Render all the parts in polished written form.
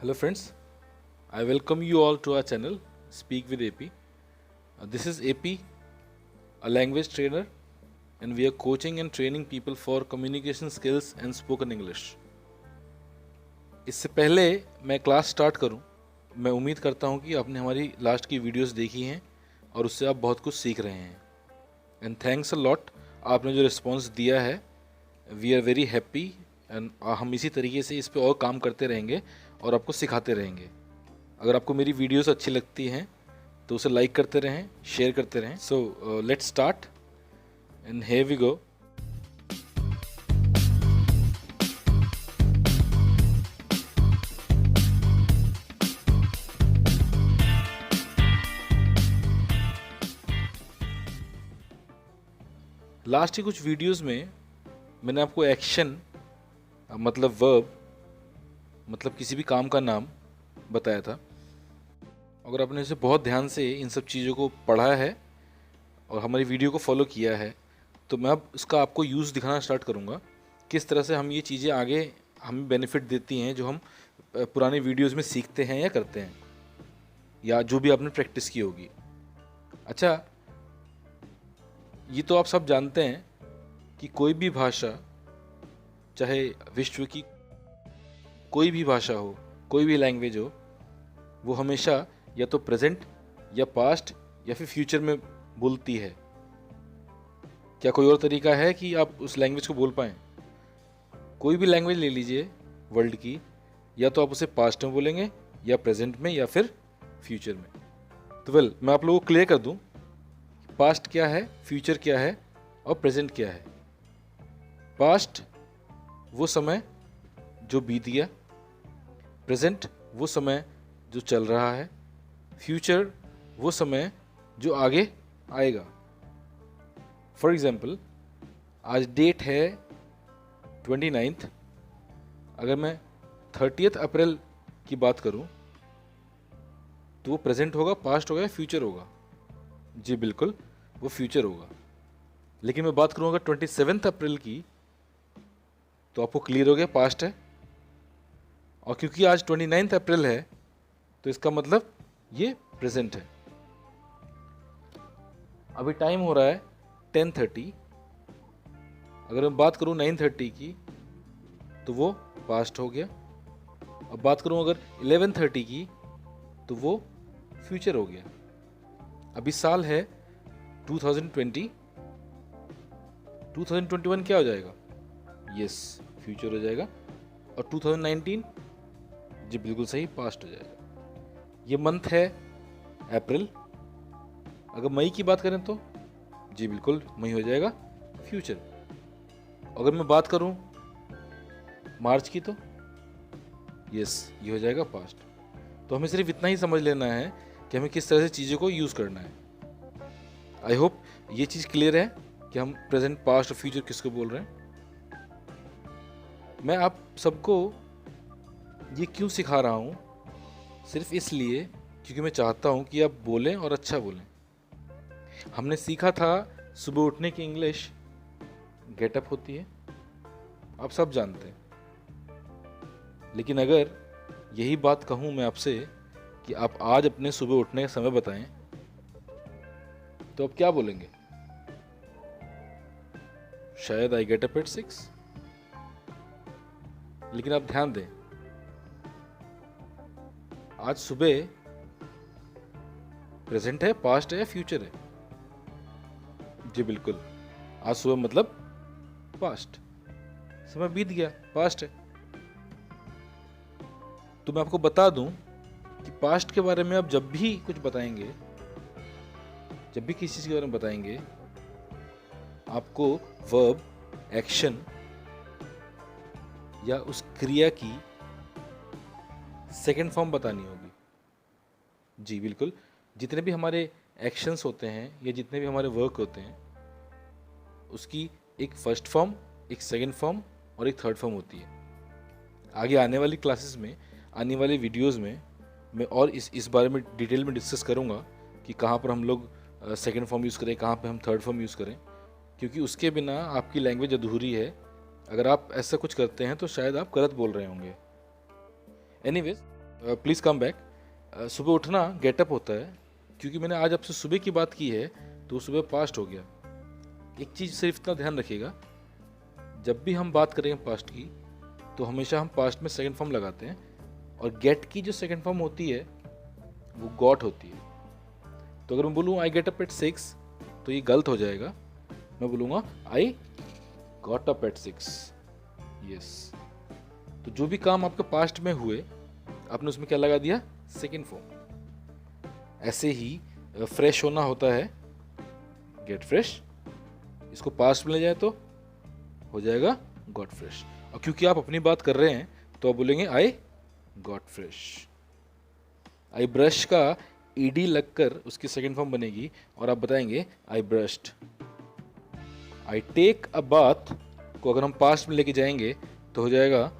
Hello friends, I welcome you all to our channel Speak with AP. This is AP, a language trainer, and we are coaching and training people for communication skills and spoken English. इससे पहले मैं class start करूं, मैं उम्मीद करता हूं कि आपने हमारी लास्ट की वीडियोस देखी हैं और उससे आप बहुत कुछ सीख रहे हैं. एंड थैंक्स अ लॉट, आपने जो रिस्पॉन्स दिया है, we are very happy and हम इसी तरीके से इस पर और काम करते रहेंगे और आपको सिखाते रहेंगे. अगर आपको मेरी वीडियोस अच्छी लगती हैं तो उसे लाइक करते रहें, शेयर करते रहें. So let's start and here we go. Last की कुछ वीडियोस में मैंने आपको एक्शन मतलब वर्ब मतलब किसी भी काम का नाम बताया था. अगर आपने इसे बहुत ध्यान से इन सब चीज़ों को पढ़ा है और हमारी वीडियो को फॉलो किया है तो मैं अब इसका आपको यूज़ दिखाना स्टार्ट करूँगा, किस तरह से हम ये चीज़ें आगे हमें बेनिफिट देती हैं जो हम पुरानी वीडियोस में सीखते हैं या करते हैं या जो भी आपने प्रैक्टिस की होगी. अच्छा, ये तो आप सब जानते हैं कि कोई भी भाषा, चाहे विश्व की कोई भी भाषा हो, कोई भी लैंग्वेज हो, वो हमेशा या तो प्रेजेंट या पास्ट या फिर फ्यूचर में बोलती है. क्या कोई और तरीका है कि आप उस लैंग्वेज को बोल पाएँ? कोई भी लैंग्वेज ले लीजिए वर्ल्ड की, या तो आप उसे पास्ट में बोलेंगे या प्रेजेंट में या फिर फ्यूचर में. तो मैं आप लोगों को क्लियर कर दूं, पास्ट क्या है, फ्यूचर क्या है और प्रेजेंट क्या है. पास्ट वो समय जो बीत गया, प्रेजेंट वो समय जो चल रहा है, फ्यूचर वो समय जो आगे आएगा. फॉर एग्जाम्पल, आज डेट है 29. अगर मैं 30 अप्रैल की बात करूं तो वो प्रेजेंट होगा, पास्ट होगा या फ्यूचर होगा? जी बिल्कुल, वो फ्यूचर होगा. लेकिन मैं बात करूं अगर 27 अप्रैल की, तो आपको क्लियर हो गया पास्ट है. और क्योंकि आज 29 अप्रैल है तो इसका मतलब ये प्रेजेंट है. अभी टाइम हो रहा है 10:30. अगर मैं बात करूं 9:30 की तो वो पास्ट हो गया. अब बात करूं अगर 11:30 की तो वो फ्यूचर हो गया. अभी साल है 2020. 2021 क्या हो जाएगा? यस, फ्यूचर हो जाएगा. और 2019, जी बिल्कुल सही, पास्ट हो जाएगा. ये मंथ है अप्रैल. अगर मई की बात करें तो जी बिल्कुल मई हो जाएगा फ्यूचर. अगर मैं बात करूं मार्च की तो यस, ये हो जाएगा पास्ट. तो हमें सिर्फ इतना ही समझ लेना है कि हमें किस तरह से चीज़ों को यूज़ करना है. आई होप ये चीज़ क्लियर है कि हम प्रेजेंट, पास्ट और फ्यूचर किसको बोल रहे हैं. मैं आप सबको ये क्यों सिखा रहा हूँ? सिर्फ इसलिए क्योंकि मैं चाहता हूँ कि आप बोलें और अच्छा बोलें. हमने सीखा था सुबह उठने की इंग्लिश गेटअप होती है, आप सब जानते हैं. लेकिन अगर यही बात कहूँ मैं आपसे कि आप आज अपने सुबह उठने का समय बताएं, तो आप क्या बोलेंगे? शायद आई गेट अप एट 6. लेकिन आप ध्यान दें, आज सुबह प्रेजेंट है, पास्ट है या फ्यूचर है? जी बिल्कुल, आज सुबह मतलब पास्ट. समय बीत गया, पास्ट है. तो मैं आपको बता दूं कि पास्ट के बारे में आप जब भी कुछ बताएंगे, जब भी किसी चीज के बारे में बताएंगे, आपको वर्ब, एक्शन या उस क्रिया की सेकंड फॉर्म बतानी होगी. जी बिल्कुल, जितने भी हमारे एक्शंस होते हैं या जितने भी हमारे वर्क होते हैं, उसकी एक फर्स्ट फॉर्म, एक सेकंड फॉर्म और एक थर्ड फॉर्म होती है. आगे आने वाली क्लासेस में, आने वाली वीडियोस में मैं और इस बारे में डिटेल में डिस्कस करूंगा कि कहाँ पर हम लोग सेकंड फॉर्म यूज़ करें, कहाँ पर हम थर्ड फॉर्म यूज़ करें, क्योंकि उसके बिना आपकी लैंग्वेज अधूरी है. अगर आप ऐसा कुछ करते हैं तो शायद आप गलत बोल रहे होंगे. Anyways, please come back. सुबह उठना गेटअप होता है, क्योंकि मैंने आज आपसे सुबह की बात की है तो सुबह पास्ट हो गया। एक चीज़ सिर्फ इतना ध्यान रखिएगा, जब भी हम बात करेंगे पास्ट की तो हमेशा हम पास्ट में सेकंड फॉर्म लगाते हैं, और गेट की जो सेकंड फॉर्म होती है वो गॉट होती है। तो अगर मैं बोलूँ आई गेट अप एट 6 तो ये गलत हो जाएगा। मैं बोलूँगा I got up at 6। Yes, तो जो भी काम आपके पास्ट में हुए आपने उसमें क्या लगा दिया, सेकंड फॉर्म। ऐसे ही फ्रेश होना होता है, गेट फ्रेश, इसको पास्ट में ले जाए तो हो जाएगा गॉट फ्रेश। और क्योंकि आप अपनी बात कर रहे हैं तो आप बोलेंगे I got fresh. I brush का ईडी लगकर उसकी सेकंड फॉर्म बनेगी और आप बताएंगे I brushed. I take a bath को अगर हम पास्ट में लेके जाएंगे तो हो जाएगा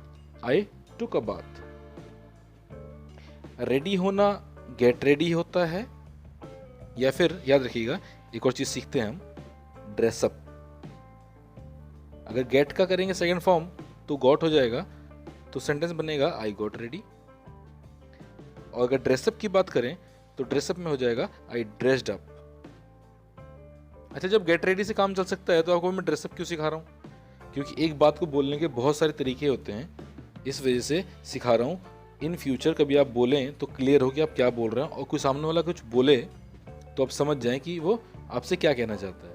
आई टुक अ बाथ। रेडी होना गेट रेडी होता है, या फिर याद रखिएगा एक और चीज सीखते हैं हम, ड्रेसअप। अगर गेट का करेंगे सेकंड फॉर्म तो गॉट हो जाएगा, तो सेंटेंस बनेगा आई गॉट रेडी। और अगर ड्रेसअप की बात करें तो ड्रेसअप में हो जाएगा आई ड्रेस्ड अप। अच्छा, जब गेट रेडी से काम चल सकता है तो आपको मैं ड्रेसअप क्यों सिखा रहा हूँ? क्योंकि एक बात को बोलने के बहुत सारे तरीके होते हैं, इस वजह से सिखा रहा हूँ। इन फ्यूचर कभी आप बोलें तो क्लियर हो कि आप क्या बोल रहे हैं, और कोई सामने वाला कुछ बोले तो आप समझ जाएं कि वो आपसे क्या कहना चाहता है।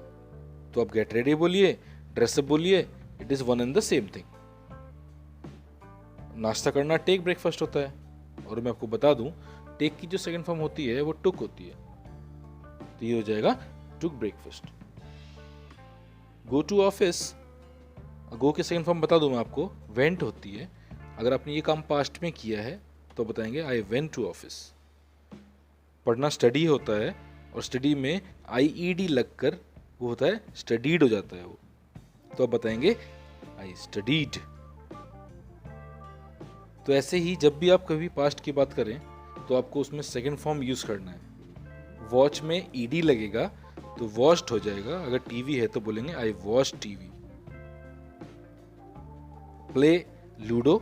तो आप गेट रेडी बोलिए, ड्रेसअप बोलिए, it is one and the same thing. नाश्ता करना टेक ब्रेकफास्ट होता है, और मैं आपको बता दूं टेक की जो सेकंड फॉर्म होती है वो टुक होती है, तो ये हो जाएगा टुक ब्रेकफास्ट। गो टू ऑफिस, गो की सेकंड फॉर्म बता दूं मैं आपको, वेंट होती है। अगर आपने ये काम पास्ट में किया है तो बताएंगे आई वेंट टू ऑफिस। पढ़ना स्टडी होता है, और स्टडी में IED लगकर वो होता है स्टडीड हो जाता है वो, तो आप बताएंगे आई स्टडीड। तो ऐसे ही जब भी आप कभी पास्ट की बात करें तो आपको उसमें सेकंड फॉर्म यूज करना है। वॉच में ED लगेगा तो वॉच्ड हो जाएगा। अगर टीवी है तो बोलेंगे I watch TV. Play ludo,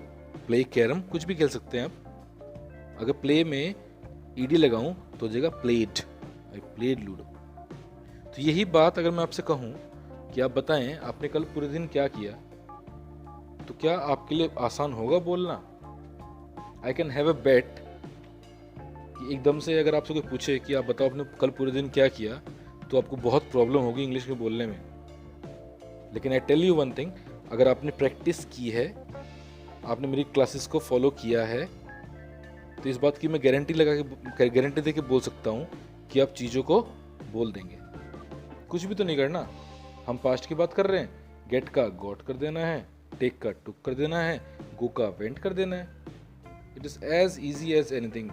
play carrom, कुछ भी खेल सकते हैं आप। अगर प्ले में ED लगाऊं तो हो जाएगा प्लेड, आई प्लेड लूडो। तो यही बात अगर मैं आपसे कहूं कि आप बताएं आपने कल पूरे दिन क्या किया, तो क्या आपके लिए आसान होगा बोलना? आई कैन हैव अ बेट कि एकदम से अगर आपसे कोई पूछे कि आप बताओ आपने कल पूरे दिन क्या किया, तो आपको बहुत प्रॉब्लम होगी इंग्लिश में बोलने में। लेकिन I tell you one thing, अगर आपने प्रैक्टिस की है, आपने मेरी क्लासेस को फॉलो किया है, तो इस बात की मैं गारंटी दे के बोल सकता हूँ कि आप चीज़ों को बोल देंगे। कुछ भी तो नहीं करना। हम पास्ट की बात कर रहे हैं, गेट का गॉट कर देना है, टेक का टुक कर देना है, गो का वेंट कर देना है। It is as easy as anything.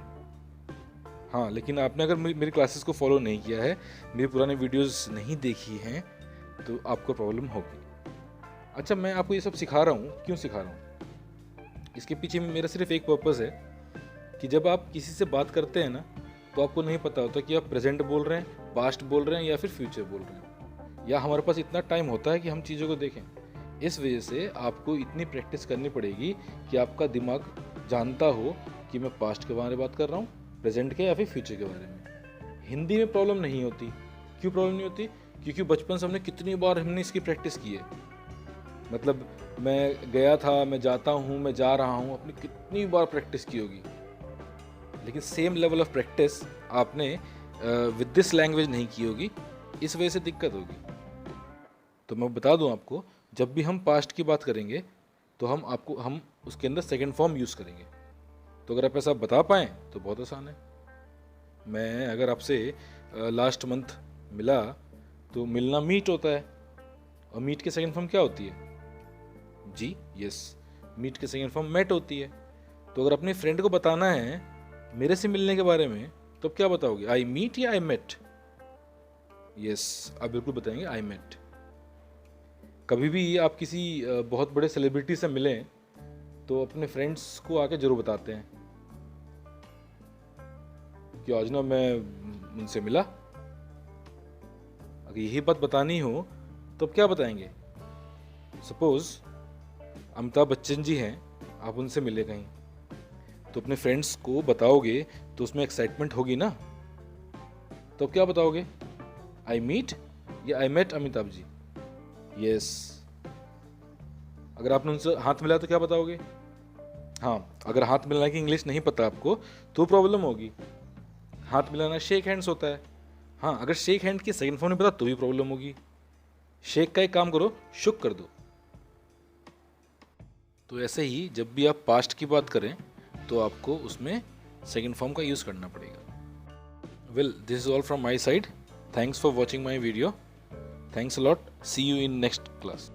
हाँ, लेकिन आपने अगर मेरी क्लासेस को फॉलो नहीं किया है, मेरी पुराने वीडियोस नहीं देखी हैं, तो आपको प्रॉब्लम होगी। अच्छा, मैं आपको ये सब सिखा रहा हूँ, क्यों सिखा रहा हूँ? इसके पीछे मेरा सिर्फ एक पर्पज़ है कि जब आप किसी से बात करते हैं ना, तो आपको नहीं पता होता कि आप प्रेजेंट बोल रहे हैं, पास्ट बोल रहे हैं, या फिर फ्यूचर बोल रहे हैं, या हमारे पास इतना टाइम होता है कि हम चीज़ों को देखें। इस वजह से आपको इतनी प्रैक्टिस करनी पड़ेगी कि आपका दिमाग जानता हो कि मैं पास्ट के बारे में बात कर रहा हूँ, प्रेजेंट के, या फिर फ्यूचर के बारे में। हिंदी में प्रॉब्लम नहीं होती। क्यों प्रॉब्लम नहीं होती? क्योंकि बचपन से हमने कितनी बार हमने इसकी प्रैक्टिस की है। मतलब मैं गया था, मैं जाता हूँ, मैं जा रहा हूँ, अपनी कितनी बार प्रैक्टिस की होगी। लेकिन सेम लेवल ऑफ प्रैक्टिस आपने विद दिस लैंग्वेज नहीं की होगी, इस वजह से दिक्कत होगी। तो मैं बता दूं आपको, जब भी हम पास्ट की बात करेंगे तो हम उसके अंदर सेकंड फॉर्म यूज़ करेंगे। तो अगर आप ऐसा बता पाएँ तो बहुत आसान है। मैं अगर आपसे लास्ट मंथ मिला तो मिलना मीट होता है, और मीट की सेकंड फॉर्म क्या होती है? जी यस, मीट की सेकंड फॉर्म मेट होती है। तो अगर अपने फ्रेंड को बताना है मेरे से मिलने के बारे में, तो क्या बताओगे? आई मीट या आई मेट? यस, आप बिल्कुल बताएंगे आई मेट। कभी भी आप किसी बहुत बड़े सेलिब्रिटी से मिलें तो अपने फ्रेंड्स को आके जरूर बताते हैं कि आज ना मैं उनसे मिला। अगर यही बात बतानी हो तो आप क्या बताएंगे? सपोज अमिताभ बच्चन जी हैं, आप उनसे मिले कहीं, तो अपने फ्रेंड्स को बताओगे तो उसमें एक्साइटमेंट होगी ना। तो अब क्या बताओगे, आई मीट या I met Amitabh ji. Yes. अगर आपने उनसे हाथ मिलाया तो क्या बताओगे। हाँ, अगर हाथ मिलाने की इंग्लिश नहीं पता आपको तो प्रॉब्लम होगी। हाथ मिलाना शेक हैंड्स होता है। हाँ, अगर शेक हैंड की सेकंड फॉर्म नहीं पता तो भी प्रॉब्लम होगी। शेक का एक काम करो, शुक कर दो। तो ऐसे ही जब भी आप पास्ट की बात करें तो आपको उसमें सेकंड फॉर्म का यूज़ करना पड़ेगा। Well, this is all from my side. Thanks for watching my video. Thanks a lot. See you in next class.